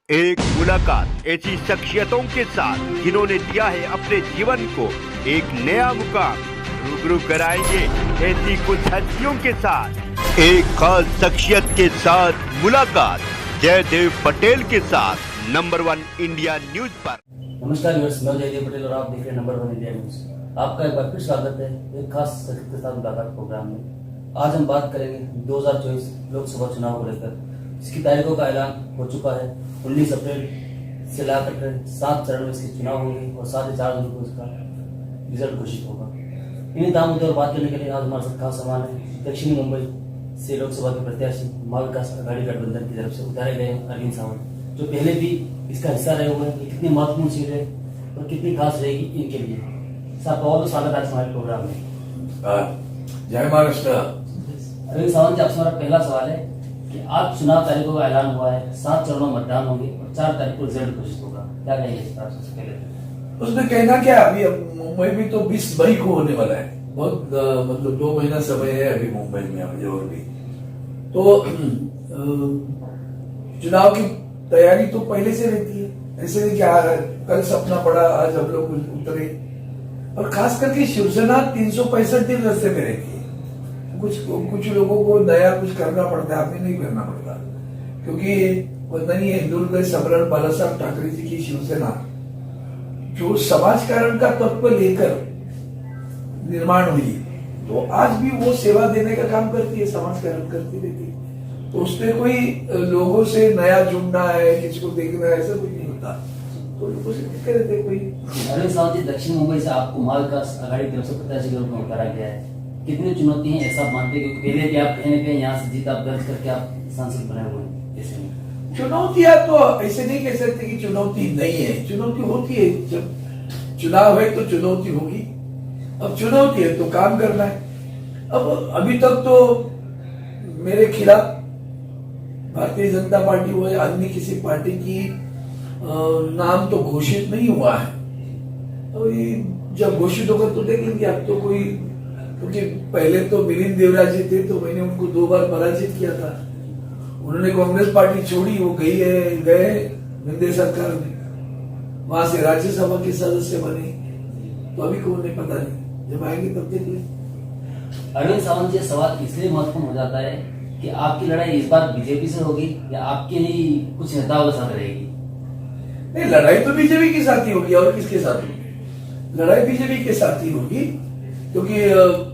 एक मुलाकात ऐसी शख्सियतों के साथ जिन्होंने दिया है अपने जीवन को एक नया मुकाम। रूबरू कराएंगे ऐसी कुछ हस्तियों के साथ एक खास शख्सियत के साथ मुलाकात जयदेव पटेल के साथ नंबर 1 इंडिया न्यूज पर। नमस्कार व्यूअर्स, मैं जयदेव पटेल और आप देख रहे हैं नंबर 1 इंडिया न्यूज। आपका एक बार फिर स्वागत है एक खास शख्सियत के साथ मुलाकात प्रोग्राम में। आज हम बात करेंगे 2024 लोकसभा चुनाव को लेकर, जिसकी तारीखों का ऐलान हो चुका है। 19 अप्रैल से लेकर 7 चरण में इसके चुनाव होंगे और 7 से 4 जून को इसका रिजल्ट घोषित होगा। इन्हीं दाम मुद्दों पर बात करने के लिए आज हमारे साथ खास सामान है दक्षिणी मुंबई से लोकसभा के प्रत्याशी महाविकास अघाड़ी गठबंधन की तरफ से उतारे गए अरविंद सावंत, जो पहले भी इसका हिस्सा रहे हुए हैं। ये कितनी महत्वपूर्ण सीट है और कितनी खास रहेगी इनके लिए। साहब बहुत स्वागत है हमारे प्रोग्राम में। जय महाराष्ट्र। अरविंद सावंत जी, आपसे हमारा पहला सवाल है कि आज चुनाव तारीखों का ऐलान हुआ है, 7 चरणों में मतदान होंगे और 4 तारीख को रिजल्ट घोषित होगा, क्या कहेंगे इस बात सबसे पहले? उसमें कहना क्या, अभी मुंबई में तो 20 मई को होने वाला है। बहुत मतलब 2 महीना समय है अभी मुंबई में अभी और भी। तो चुनाव की तैयारी तो पहले से रहती है, ऐसे नहीं क्या कल सपना पड़ा आज हम लोग उतरे। और खास करके शिवसेना 365 दिन रास्ते में रहती है। कुछ लोगों को नया कुछ करना पड़ता है, हमें नहीं करना पड़ता, क्योंकि पता नहीं हिंदुत्व सम्राट बालासाहेब ठाकरे जी की शिवसेना जो समाजकारण का तत्व लेकर निर्माण हुई, तो आज भी वो सेवा देने का काम करती है, समाजकारण करती रहती है। तो उसमें कोई लोगों से नया जुड़ना है, किसी को देखना है, ऐसा कुछ नहीं होता। तो लोगों से कहते रहते कोई। अरविंद सावंत जी, दक्षिण मुंबई से आपको महाविकास अघाड़ी की तरफ से प्रत्याशी के रूप में उतारा गया है। कितनी चुनौती है ऐसा मानते हैं, क्योंकि पहले भी आप कहीं ना कहीं यहाँ से जीत आप दर्ज करके आप सांसद बने हुए हैं। ऐसे में चुनौतियां तो ऐसे नहीं कह सकते कि चुनौती नहीं है, चुनौती होती है। जब चुनाव है तो चुनौती होगी। अब चुनौती है तो काम करना है। अब अभी तक तो मेरे खिलाफ भारतीय जनता पार्टी हो या अन्य किसी पार्टी की नाम तो घोषित नहीं हुआ है। तो ये जब घोषित होगा तो देख लेंगे। अब तो कोई, क्योंकि पहले तो मिलिंद देवराज जी थे, तो मैंने उनको 2 बार पराजित किया था। उन्होंने कांग्रेस पार्टी छोड़ी, वो गए नंदे सरकार में, वहां से राज्यसभा के सदस्य बने। तो अभी को नहीं पता नहीं, जब आएंगे तब देख लेंगे। अरविंद सावंत जी, सवाल इसलिए महत्वपूर्ण हो जाता है कि आपकी लड़ाई इस बार बीजेपी से होगी या आपके ही कुछ नेताओं के साथ रहेगी? नहीं, लड़ाई तो बीजेपी के साथ ही होगी, और किसके साथ होगी? लड़ाई बीजेपी के साथ ही होगी, क्योंकि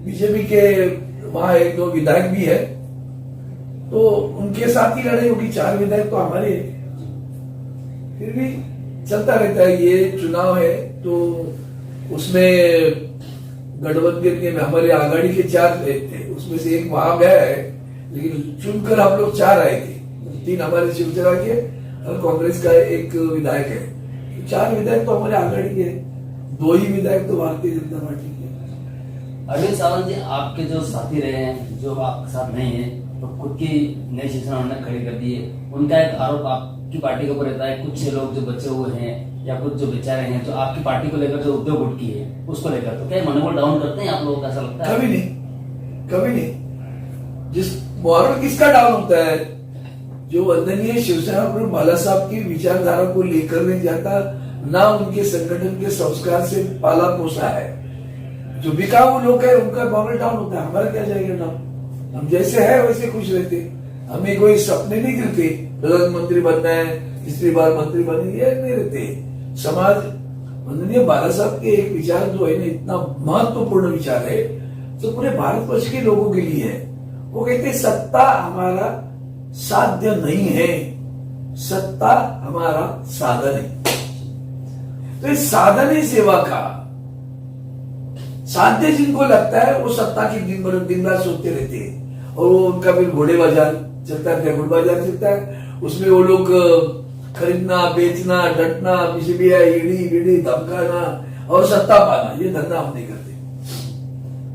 बीजेपी के वहां 1-2 विधायक भी है, तो उनके साथ ही लड़ाई होगी। 4 विधायक तो हमारे हैं। फिर भी चलता रहता है, ये चुनाव है तो उसमें गठबंधन के हमारे आघाड़ी के 4 थे, उसमें से एक वहां गया है, लेकिन चुनकर हम लोग 4 आए थे। 3 हमारे शिवसेना के और कांग्रेस का एक विधायक है। तो 4 विधायक तो हमारे आघाड़ी के, 2 ही विधायक तो भारतीय जनता पार्टी के। अरविंद सावंत जी, आपके जो साथी रहे हैं, जो आपके साथ नहीं है, तो खुद की नई शिवसेना उन्होंने खड़ी कर दी है। उनका एक आरोप आपकी पार्टी के ऊपर रहता है, कुछ लोग जो बचे हुए हैं या कुछ जो बेचारे हैं, जो आपकी पार्टी को लेकर जो उद्योग उठकी है उसको लेकर, तो क्या मनोबल डाउन करते हैं आप लोगों का? ऐसा लगता है? कभी नहीं, कभी नहीं। जिस मॉरल किसका डाउन होता है? जो वंदनीय शिवसेना प्रमुख बाला साहब की विचारधारा को लेकर नहीं जाता, ना उनके संगठन के संस्कार से पाला पोसा है, जो बिकाऊ लोग है उनका मॉरल डाउन होता है। हमारा क्या जाएगा डाउन? हम जैसे है वैसे खुश रहते। हमें कोई सपने नहीं गिरते प्रधानमंत्री बनना है, तीसरी बार मंत्री बनने, ये नहीं रहते। समाज वंदनीय बाला साहब के एक विचार जो है ना, इतना महत्वपूर्ण विचार है, जो पूरे भारतवर्ष के लोगों के लिए है। वो कहते सत्ता हमारा साध्य नहीं है, सत्ता हमारा साधन है। तो इस साधन है सेवा का। साध्य जिनको लगता है वो सत्ता की दिन रात सोचते रहते हैं, और वो उनका फिर घोड़े बाजार चलता है, ड्रैगन बाजार चलता है। उसमें वो लोग खरीदना, बेचना, डटना, सीबीआई, ईडी धमकाना और सत्ता पाना, ये धंधा हम नहीं करते।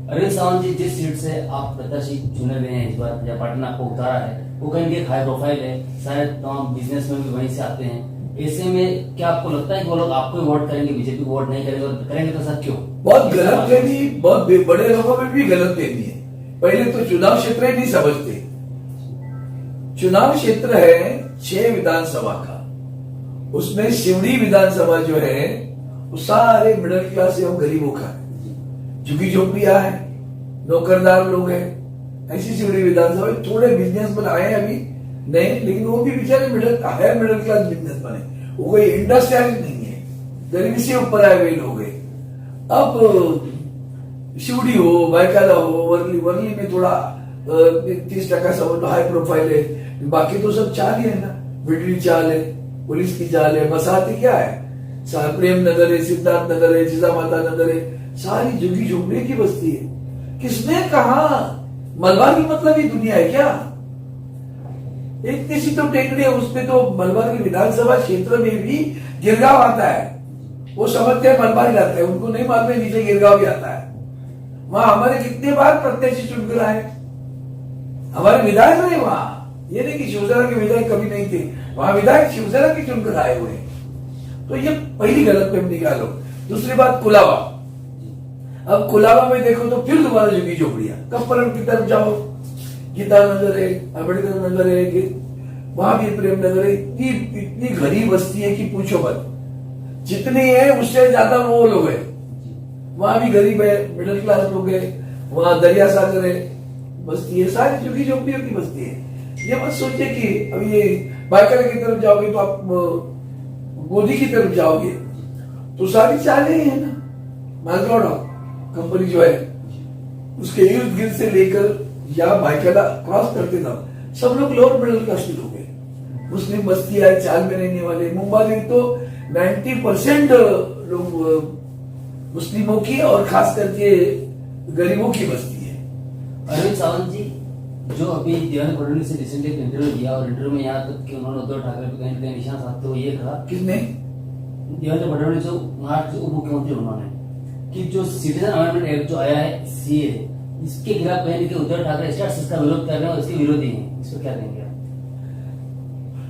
अरविंद सावंत जी, जिस सीट से आप प्रत्याशी चुने हुए हैं इस बार, या पार्टी ने आपको उतारा है, वो कहीं एक हाई प्रोफाइल है, शायद तमाम बिजनेसमैन भी वहीं से आते हैं। ऐसे में क्या आपको लगता है कि वो लोग आपको वोट करेंगे, बीजेपी वोट नहीं करेंगे? और करेंगे तो सर क्यों? बहुत गलत फहमी, बहुत बड़े लोगों में भी गलत फहमी है। पहले तो चुनाव क्षेत्र ही नहीं समझते। चुनाव क्षेत्र है 6 विधानसभा का, उसमें शिवड़ी विधानसभा जो है वो सारे मिडिल क्लास एवं गरीबों का है, झुग्गी झोपड़ियां है, नौकरदार लोग हैं। ऐसी शिवड़ी विधानसभा में थोड़े बिजनेसमैन आए हैं अभी नहीं, लेकिन वो भी बेचारे मिडिल क्लास बिजनेसमैन है, वो कोई इंडस्ट्रियल नहीं है, गरीबी से ऊपर आए हुए लोग हैं। अब शिवड़ी हो, बाइकाला हो, वर्ली में थोड़ा 30% समझ हाई प्रोफाइल है, बाकी तो सब चाल ही है ना, बिजली चाल है, पुलिस की चाल है, बसाती क्या है, प्रेम नगर है, सिद्धार्थ नगर है, जिजा माता नगर है, सारी झुग्गी झोपड़ी की बस्ती है। किसने कहा मलबार की मतलब ही दुनिया है क्या? इतनी सी तो टेकड़ी है, उसमें तो मलबार के विधानसभा क्षेत्र में भी गिरगांव आता है, वो समझते हैं मलबार ही आता है, उनको नहीं मालूम नीचे गिरगांव भी आता है। वहां हमारे कितने बार प्रत्याशी चुनकर आए, हमारे विधायक रहे वहां, ये नहीं कि शिवसेना के विधायक कभी नहीं थे, वहां विधायक शिवसेना के चुनकर आए हुए। तो ये पहली गलतफहमी निकालो। दूसरी बात कुलावा, अब कुलावा में देखो तो फिर दोबारा झुग्गी झोपड़ियां, कपड़न की तरफ जाओ, गीता नगर है, अम्बेडकर नगर है, वहां भी प्रेम नगर है, इतनी गरीब बस्ती है कि पूछो मत, जितनी है उससे ज्यादा वो लोग है, वहां भी गरीब है, मिडिल क्लास लोग है, वहां दरिया सागर है, बस्ती है, सारी झुग्गी झोपड़ियों की बस्ती है। ये मत सोचिए कि अब ये बाइकर की तरफ जाओगे तो आप गोदी की तरफ जाओगे तो सारी चालें हैं ना, मालगौड़ा कंपनी जो है उसके इर्द गिर्द से लेकर या बाइकला क्रॉस करते ना सब लोग लोअर मिडिल क्लास के लोग हैं, मुस्लिम बस्ती है, चाल में रहने वाले। मुंबई में तो 90% लोग मुस्लिमों की और खास करके गरीबों की बस्ती है। अरविंद सावंत जी जो अभी देवेंद्र फडणवीस से रिसेंटली एक इंटरव्यू दिया और इंटरव्यू में यहाँ तक कि उन्होंने उद्धव ठाकरे पे कहीं ना कहीं निशान साधते हुए ये कहा, किसने? देवेंद्र फडणवीस जो महाराष्ट्र के उप मुख्यमंत्री उन्होंने, कि जो सिटीजन अमेंडमेंट एक्ट जो आया है सीए, इसके खिलाफ कहीं कि उद्धव ठाकरे स्टार्ट इसका विरोध कर रहे हैं और इसके विरोधी हैं, इस पर क्या कहेंगे?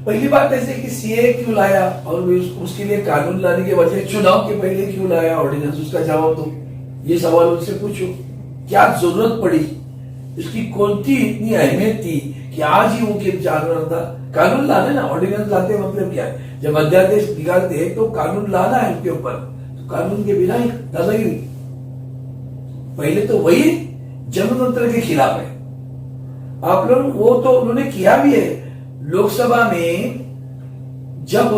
पहली बात ऐसे कि सीए क्यों लाया और उसके लिए कानून लाने के बजाय चुनाव के पहले क्यों लाया ऑर्डिनेंस, उसका जवाब दो। ये सवाल उनसे पूछो, क्या जरूरत पड़ी, इसकी कौन सी इतनी अहमियत थी कि आज ही वो के जानवर था। कानून लाने ना, ऑर्डिनेंस लाते मतलब क्या है, जब अध्यादेश निकालते हैं तो कानून लाना है उनके ऊपर, तो कानून के बिना ही दादागिरी। पहले तो वही जनतंत्र के खिलाफ है आप लोग, वो तो उन्होंने किया भी है। लोकसभा में जब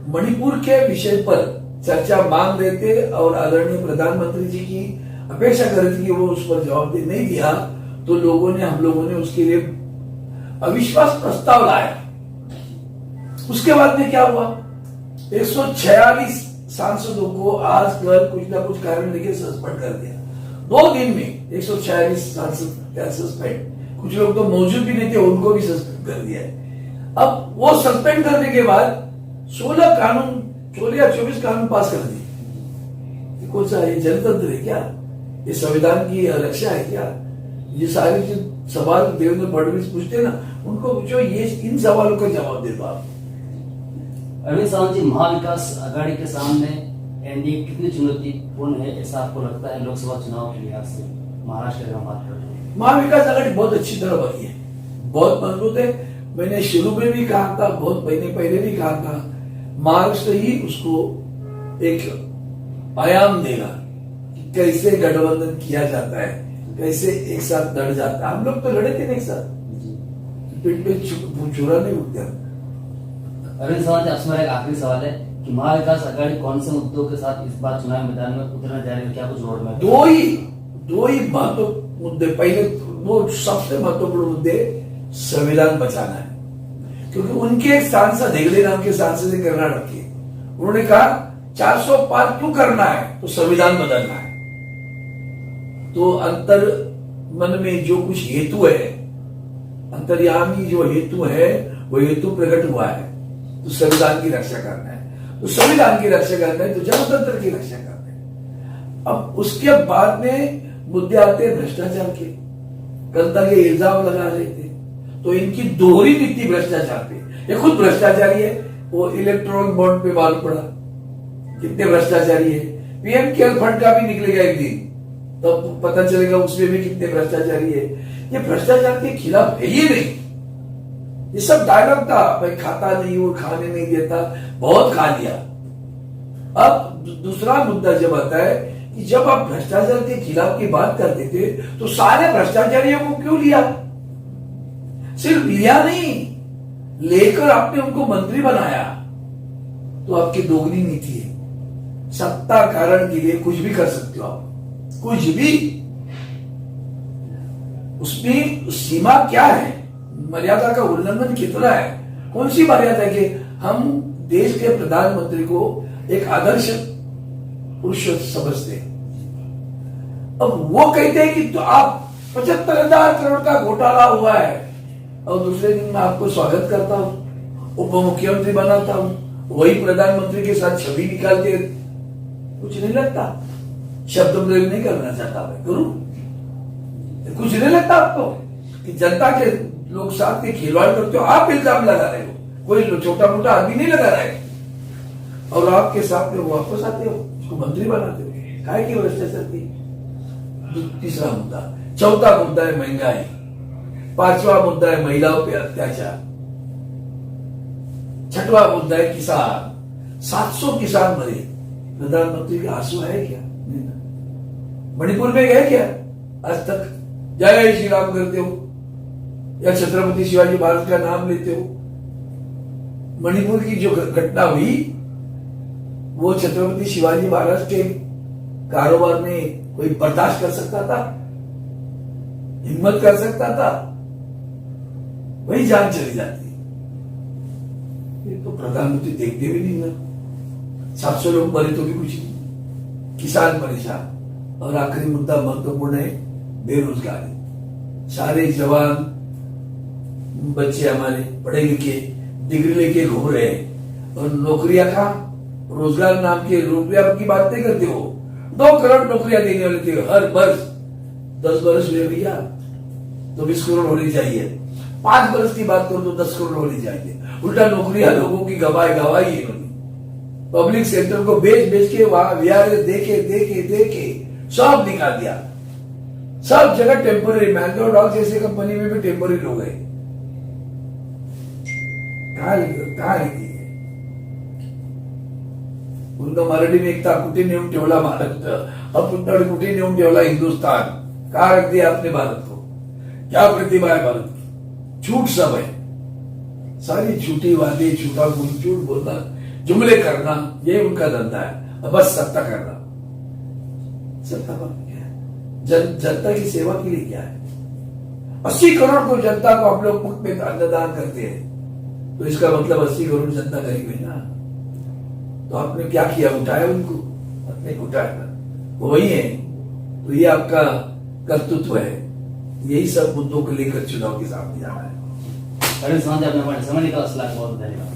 मणिपुर के विषय पर चर्चा मांग रहे थे और आदरणीय प्रधानमंत्री जी की अपेक्षा कर रहे थे कि वो उस पर जवाब दे, नहीं दिया तो हम लोगों ने उसके लिए अविश्वास प्रस्ताव लाया। उसके बाद में क्या हुआ, 146 सांसदों को आज कल कुछ ना कुछ कारण लेके सस्पेंड कर दिया। 2 दिन में 146 सांसद क्या सस्पेंड, कुछ लोग तो मौजूद भी नहीं थे, उनको भी सस्पेंड कर दिया है। अब वो सस्पेंड करने के बाद 16 या 24 कानून पास कर दिए। कौन सा ये जनतंत्र है क्या, ये संविधान की रक्षा है क्या? ये सारे जो सवाल देवेंद्र फडणवीस पूछते ना, उनको पूछो, ये इन सवालों का जवाब दे दो आप। अरविंद सावंत जी, महाविकास आघाड़ी के सामने एनडीए कितनी चुनौतीपूर्ण है, ऐसा आपको लगता है लोकसभा चुनाव के लिहाज से? महाराष्ट्र की बात करते हैं, महाविकास आघाड़ी बहुत अच्छी तरह बनी है, बहुत मजबूत है। मैंने शुरू में भी कहा था, बहुत महीने पहले भी कहा था, महाराष्ट्र ही उसको एक आयाम देगा कि कैसे गठबंधन किया जाता है, कैसे एक साथ लड़ जाता है। हम लोग तो लड़े थे ना एक साथ, पीठ पे चूरा नहीं उठता। अरविंद सावंत, आपसे मेरा एक आखिरी सवाल है कि महाविकास आघाड़ी कौन से मुद्दों के साथ इस बार चुनाव मैदान में उतरना जा रही है, क्या कुछ रोड मैप? दो ही महत्वपूर्ण मुद्दे। पहले वो सबसे महत्वपूर्ण मुद्दे संविधान बचाना है, क्योंकि उनके एक सांसद हेगड़े नाम के सांसद है कर्नाटक के, उन्होंने कहा 400 पार क्यों करना है, तो संविधान बदलना है। तो अंतर मन में जो कुछ हेतु है, अंतर्यामी जो हेतु है, वो हेतु प्रकट हुआ है, तो संविधान की रक्षा करना है। तो संविधान की रक्षा करना है तो जनतंत्र की रक्षा करना है। अब उसके बाद में मुद्दे आते हैं भ्रष्टाचार के। कल तक ये इल्जाम लगा रहे थे, तो इनकी दोहरी नीति भ्रष्टाचार पे, ये खुद भ्रष्टाचारी है। वो इलेक्ट्रॉनिक बॉन्ड पे मालूम पड़ा कितने भ्रष्टाचारी है। पीएम केयर फंड का भी निकलेगा एक दिन, तब तो पता चलेगा उसमें भी कितने भ्रष्टाचारी है। ये भ्रष्टाचार के खिलाफ है ये नहीं, ये सब डायलॉग था, भाई खाता नहीं वो खाने नहीं देता, बहुत खा लिया। अब दूसरा मुद्दा जब आता है कि जब आप भ्रष्टाचार के खिलाफ की बात करते थे तो सारे भ्रष्टाचारियों को क्यों लिया? सिर्फ लिया नहीं, लेकर आपने उनको मंत्री बनाया। तो आपकी दोगुनी नीति है, सत्ता कारण के लिए कुछ भी कर सकते हो आप, कुछ भी। उसमें सीमा क्या है, मर्यादा का उल्लंघन कितना है? कौन सी मर्यादा कि हम देश के प्रधानमंत्री को एक आदर्श पुरुष समझते हैं। अब वो कहते हैं कि तो आप 75,000 करोड़ का घोटाला हुआ है और दूसरे दिन मैं आपको स्वागत करता हूं, उप मुख्यमंत्री बनाता हूं, वही प्रधानमंत्री के साथ छवि निकालते, कुछ नहीं लगता? शब्द प्रयोग नहीं करना चाहता मैं, करूं? कुछ नहीं लगता आपको कि जनता के लोग साथ में खिलवाड़ करते हो? आप इल्जाम लगा रहे हो, कोई छोटा मोटा आदमी नहीं लगा रहा है, और आपके साथ में वो वापस आते हो, उसको मंत्री बनाते हो। काय की भ्रष्टाचार की? तीसरा मुद्दा। चौथा मुद्दा है महंगाई। पांचवा मुद्दा है महिलाओं पे अत्याचार। छठवां मुद्दा है किसान। 700 किसान मरे, प्रधानमंत्री के आंसू है क्या? नहीं ना। मणिपुर में गए क्या आज तक? जय श्री राम करते हो या छत्रपति शिवाजी महाराज का नाम लेते हो? मणिपुर की जो घटना हुई वो छत्रपति शिवाजी महाराज के कारोबार में कोई बर्दाश्त कर सकता था? हिम्मत कर सकता था? वही जान चली जाती। ये तो प्रधानमंत्री देखते भी नहीं ना। 700 लोग मरे तो भी कुछ नहीं, किसान परेशान। और आखिरी मुद्दा महत्वपूर्ण है, बेरोजगारी। सारे जवान बच्चे हमारे पढ़े लिखे डिग्री लेके घूम रहे हैं और नौकरियां कहां? रोजगार नाम के रुपया की बात नहीं करते हो। 2 करोड़ नौकरियां देने वाले थे हर वर्ष। 10 वर्ष हुए भैया तो 20 करोड़ होनी चाहिए। 5 वर्ष की बात करो तो 10 करोड़ होनी चाहिए। उल्टा नौकरियां लोगों की गवाई है। पब्लिक सेक्टर को बेच के वहां वीआरएस देके सब निकाल दिया। सब जगह टेम्पोररी, मैकडॉनल्ड जैसे कंपनी में भी टेम्पोररी लोग हैं। कहां लिखी है? उनका मराठी में एक था, कुठे नेऊन ठेवला भारत, अब कुठे नेऊन ठेवला हिंदुस्तान। कहां रख दिया आपने भारत को? क्या प्रतिभा है भारत की? झूठ सब है, सारी झूठी वादे, झूठा बोल, झूठ बोलना, जुमले करना, ये उनका धंधा है। बस सत्ता करना। सत्ता पर क्या है? जनता की सेवा के लिए क्या है? 80 करोड़ को जनता को आप लोग मुफ्त में अन्नदान करते हैं, तो इसका मतलब 80 करोड़ जनता गरीब है ना। तो आपने क्या किया? उठाया उनको? आपने उठाया, वो वही है। तो ये आपका कर्तृत्व है। यही सब मुद्दों को लेकर चुनाव के सामने जाना है। समझ आपने समय निकाला, बहुत धन्यवाद।